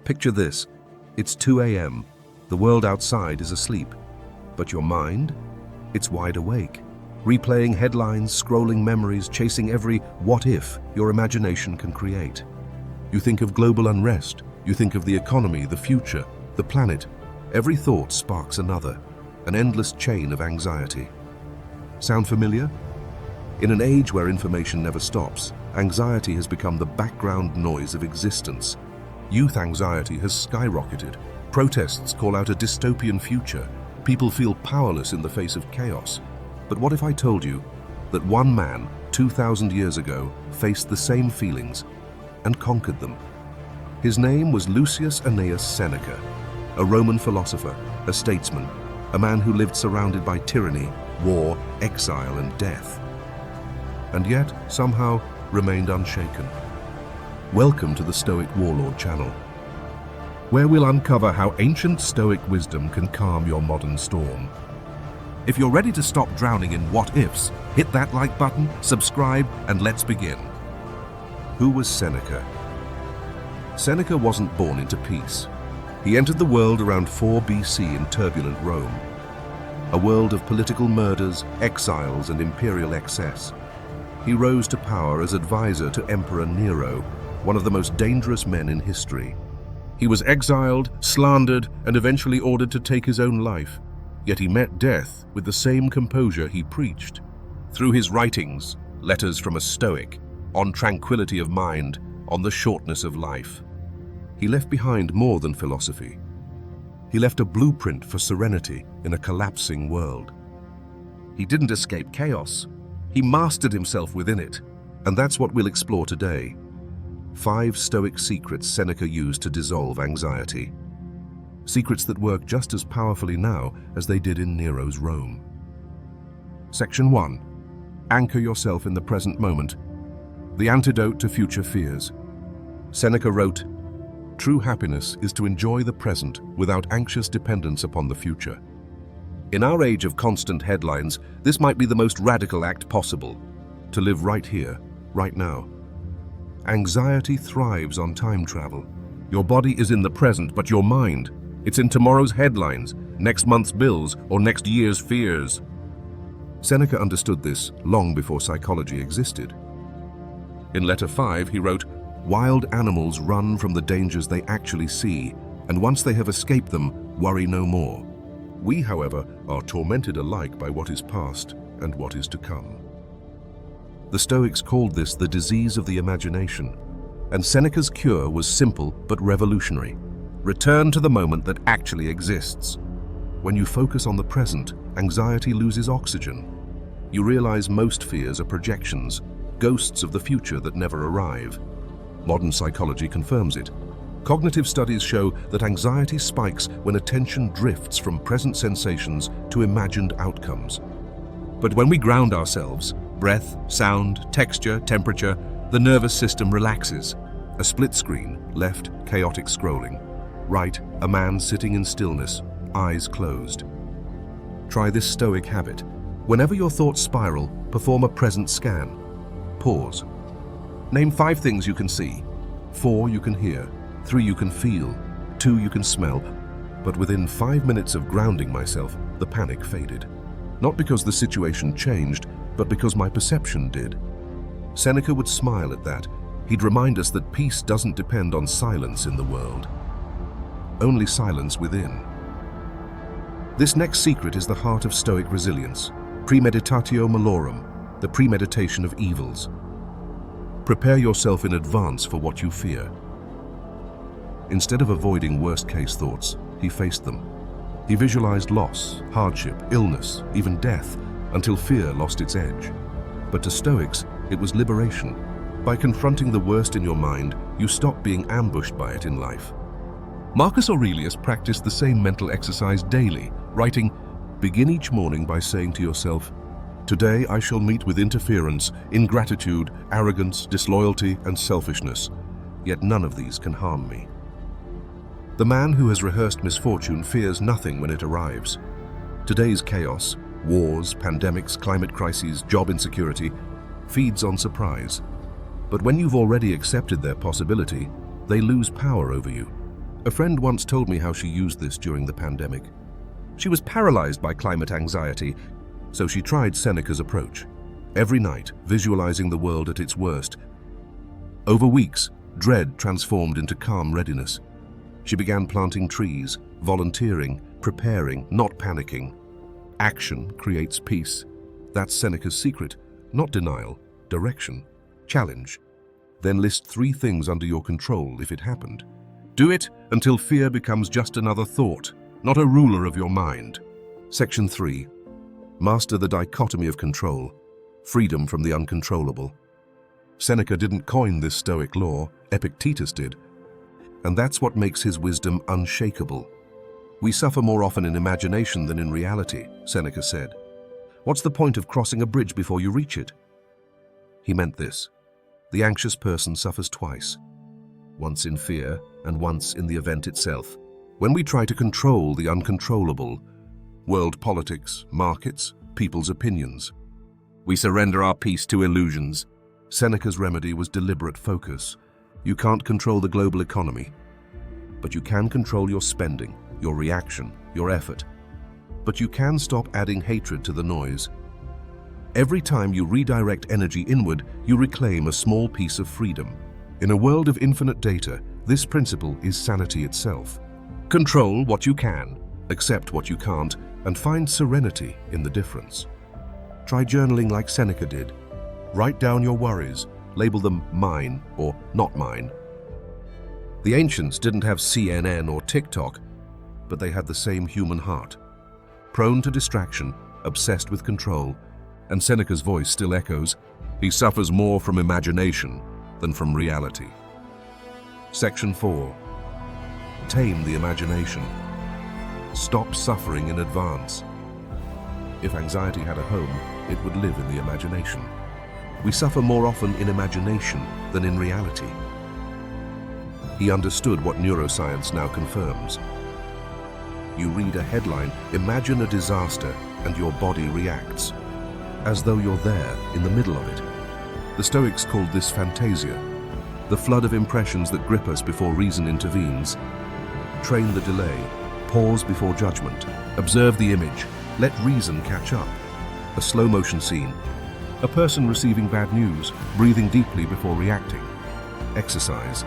Picture this. It's 2 a.m. The world outside is asleep. But your mind? It's wide awake. Replaying headlines, scrolling memories, chasing every what if your imagination can create. You think of global unrest. You think of the economy, the future, the planet. Every thought sparks another, an endless chain of anxiety. Sound familiar? In an age where information never stops, anxiety has become the background noise of existence. Youth anxiety has skyrocketed. Protests call out a dystopian future. People feel powerless in the face of chaos. But what if I told you that one man, 2,000 years ago, faced the same feelings and conquered them? His name was Lucius Annaeus Seneca, a Roman philosopher, a statesman, a man who lived surrounded by tyranny, war, exile, and death, and yet somehow remained unshaken. Welcome to the Stoic Warlord channel, where we'll uncover how ancient Stoic wisdom can calm your modern storm. If you're ready to stop drowning in what-ifs, hit that like button, subscribe, and let's begin. Who was Seneca? Seneca wasn't born into peace. He entered the world around 4 BC in turbulent Rome, a world of political murders, exiles, and imperial excess. He rose to power as advisor to Emperor Nero, one of the most dangerous men in history. He was exiled, slandered, and eventually ordered to take his own life. Yet he met death with the same composure he preached. Through his writings, Letters from a Stoic, on tranquility of mind, on the shortness of life, he left behind more than philosophy. He left a blueprint for serenity in a collapsing world. He didn't escape chaos. He mastered himself within it. And that's what we'll explore today. 5 Stoic secrets Seneca used to dissolve anxiety. Secrets that work just as powerfully now as they did in Nero's Rome. Section 1. Anchor yourself in the present moment. The antidote to future fears. Seneca wrote, "True happiness is to enjoy the present without anxious dependence upon the future." In our age of constant headlines, this might be the most radical act possible, to live right here, right now. Anxiety thrives on time travel. Your body is in the present, but your mind, it's in tomorrow's headlines, next month's bills, or next year's fears. Seneca understood this long before psychology existed. In Letter 5, he wrote, "Wild animals run from the dangers they actually see, and once they have escaped them, worry no more. We, however, are tormented alike by what is past and what is to come." The Stoics called this the disease of the imagination, and Seneca's cure was simple but revolutionary. Return to the moment that actually exists. When you focus on the present, anxiety loses oxygen. You realize most fears are projections, ghosts of the future that never arrive. Modern psychology confirms it. Cognitive studies show that anxiety spikes when attention drifts from present sensations to imagined outcomes. But when we ground ourselves, breath, sound, texture, temperature, the nervous system relaxes. A split screen, left, chaotic scrolling. Right, a man sitting in stillness, eyes closed. Try this Stoic habit. Whenever your thoughts spiral, perform a present scan. Pause. Name 5 things you can see, 4 you can hear, 3 you can feel, 2 you can smell. But within 5 minutes of grounding myself, the panic faded. Not because the situation changed, but because my perception did. Seneca would smile at that. He'd remind us that peace doesn't depend on silence in the world, only silence within. This next secret is the heart of Stoic resilience, premeditatio malorum, the premeditation of evils. Prepare yourself in advance for what you fear. Instead of avoiding worst-case thoughts, he faced them. He visualized loss, hardship, illness, even death, until fear lost its edge. But to Stoics, it was liberation. By confronting the worst in your mind, you stop being ambushed by it in life. Marcus Aurelius practiced the same mental exercise daily, writing, "Begin each morning by saying to yourself, 'Today I shall meet with interference, ingratitude, arrogance, disloyalty, and selfishness, yet none of these can harm me.'" The man who has rehearsed misfortune fears nothing when it arrives. Today's chaos, wars, pandemics, climate crises, job insecurity, feeds on surprise. But when you've already accepted their possibility, they lose power over you. A friend once told me how she used this during the pandemic. She was paralyzed by climate anxiety, so she tried Seneca's approach. Every night, visualizing the world at its worst. Over weeks, dread transformed into calm readiness. She began planting trees, volunteering, preparing, not panicking. Action creates peace. That's Seneca's secret. Not denial, direction, challenge. Then list 3 things under your control if it happened. Do it until fear becomes just another thought, not a ruler of your mind. Section 3. Master the dichotomy of control, freedom from the uncontrollable. Seneca didn't coin this Stoic law, Epictetus did. And that's what makes his wisdom unshakable. We suffer more often in imagination than in reality, Seneca said. What's the point of crossing a bridge before you reach it? He meant this. The anxious person suffers twice, once in fear and once in the event itself. When we try to control the uncontrollable, world politics, markets, people's opinions, we surrender our peace to illusions. Seneca's remedy was deliberate focus. You can't control the global economy, but you can control your spending, your reaction, your effort. But you can stop adding hatred to the noise. Every time you redirect energy inward, you reclaim a small piece of freedom. In a world of infinite data, this principle is sanity itself. Control what you can, accept what you can't, and find serenity in the difference. Try journaling like Seneca did. Write down your worries, label them mine or not mine. The ancients didn't have CNN or TikTok, but they had the same human heart. Prone to distraction, obsessed with control, and Seneca's voice still echoes, he suffers more from imagination than from reality. Section 4. Tame the imagination. Stop suffering in advance. If anxiety had a home, it would live in the imagination. We suffer more often in imagination than in reality. He understood what neuroscience now confirms. You read a headline, imagine a disaster, and your body reacts, as though you're there in the middle of it. The Stoics called this fantasia, the flood of impressions that grip us before reason intervenes. Train the delay, pause before judgment, observe the image, let reason catch up. A slow motion scene, a person receiving bad news, breathing deeply before reacting. Exercise.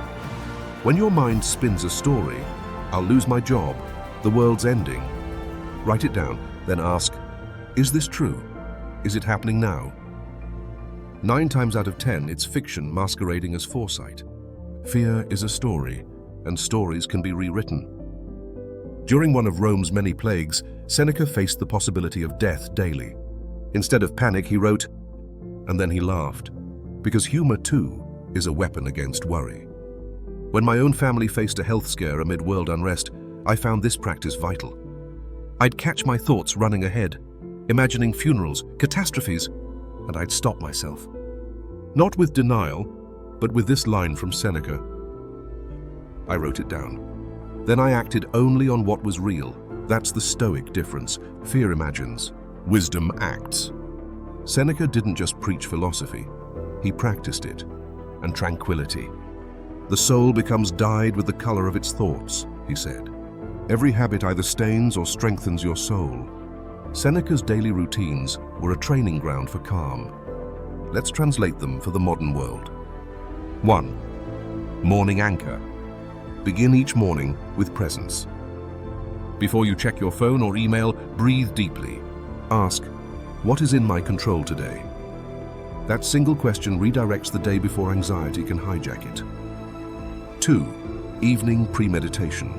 When your mind spins a story, I'll lose my job, the world's ending. Write it down, then ask, is this true? Is it happening now? 9 times out of 10, it's fiction masquerading as foresight. Fear is a story, and stories can be rewritten. During one of Rome's many plagues, Seneca faced the possibility of death daily. Instead of panic, he wrote, and then he laughed, because humor too is a weapon against worry. When my own family faced a health scare amid world unrest, I found this practice vital. I'd catch my thoughts running ahead, imagining funerals, catastrophes, and I'd stop myself. Not with denial, but with this line from Seneca. I wrote it down. Then I acted only on what was real. That's the Stoic difference. Fear imagines, wisdom acts. Seneca didn't just preach philosophy, he practiced it, and tranquility. The soul becomes dyed with the color of its thoughts, he said. Every habit either stains or strengthens your soul. Seneca's daily routines were a training ground for calm. Let's translate them for the modern world. 1. Morning anchor. Begin each morning with presence. Before you check your phone or email, breathe deeply. Ask, what is in my control today? That single question redirects the day before anxiety can hijack it. 2. Evening premeditation.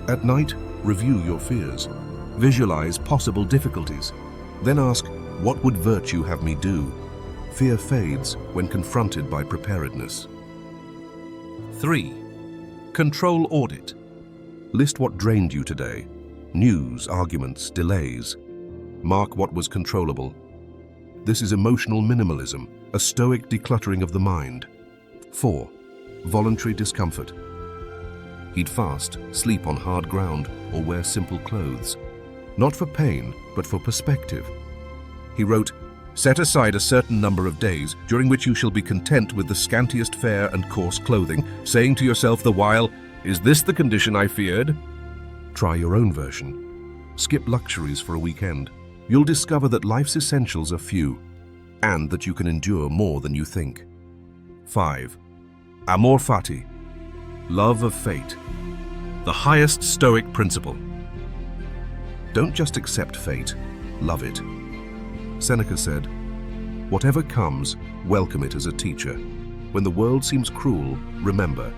At night, review your fears. Visualize possible difficulties. Then ask, what would virtue have me do? Fear fades when confronted by preparedness. 3. Control audit. List what drained you today. News, arguments, delays. Mark what was controllable. This is emotional minimalism, a Stoic decluttering of the mind. 4. Voluntary discomfort. He'd fast, sleep on hard ground, or wear simple clothes. Not for pain, but for perspective. He wrote, set aside a certain number of days during which you shall be content with the scantiest fare and coarse clothing, saying to yourself the while, Is this the condition I feared? Try your own version. Skip luxuries for a weekend. You'll discover that life's essentials are few, and that you can endure more than you think. 5. Amor fati, love of fate, the highest Stoic principle. Don't just accept fate, love it. Seneca said, "Whatever comes, welcome it as a teacher. When the world seems cruel, remember,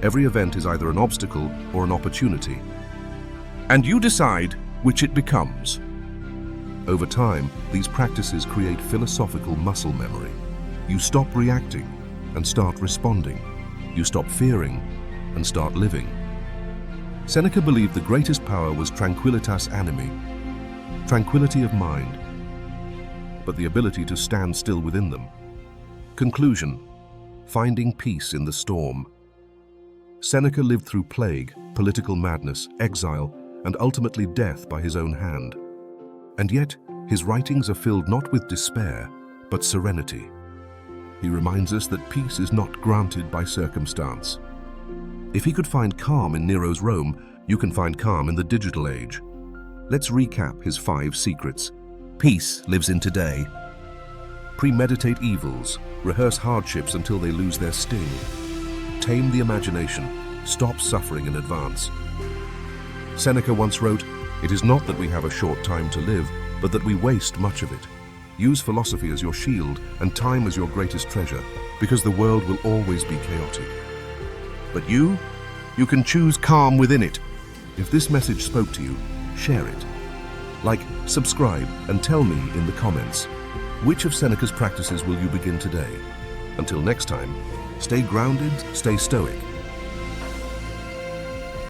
every event is either an obstacle or an opportunity. And you decide which it becomes." Over time, these practices create philosophical muscle memory. You stop reacting and start responding. You stop fearing and start living. Seneca believed the greatest power was tranquillitas animi, tranquility of mind, but the ability to stand still within them. Conclusion: finding peace in the storm. Seneca lived through plague, political madness, exile, and ultimately death by his own hand. And yet, his writings are filled not with despair, but serenity. He reminds us that peace is not granted by circumstance. If he could find calm in Nero's Rome, you can find calm in the digital age. Let's recap his 5 secrets. Peace lives in today. Premeditate evils, rehearse hardships until they lose their sting. Tame the imagination, stop suffering in advance. Seneca once wrote, "It is not that we have a short time to live, but that we waste much of it." Use philosophy as your shield and time as your greatest treasure, because the world will always be chaotic. But you can choose calm within it. If this message spoke to you, share it. Like, subscribe, and tell me in the comments, which of Seneca's practices will you begin today? Until next time, stay grounded, stay stoic,